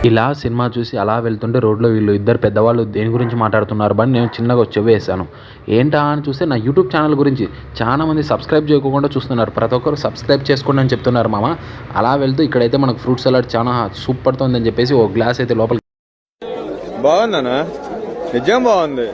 ఇలా సినిమా చూసి అలా వెళ్తుంటే రోడ్లో వీళ్ళు ఇద్దరు పెద్దవాళ్ళు దేని గురించి మాట్లాడుతున్నారు అని నేను చిన్నగా చెవి వేసాను. ఏంటా అని చూస్తే నా యూట్యూబ్ ఛానల్ గురించి. చాలా మంది సబ్స్క్రైబ్ చేయకుండా చూస్తున్నారు. ప్రతి ఒక్కరు సబ్స్క్రైబ్ చేసుకోండి అని చెప్తున్నారు మామ. అలా వెళ్తూ ఇక్కడైతే మనకు ఫ్రూట్ సలాడ్ చాలా సూపర్ తో ఉందని చెప్పేసి ఓ గ్లాస్ అయితే లోపలికి బాగుందనా, నిజం బాగుంది.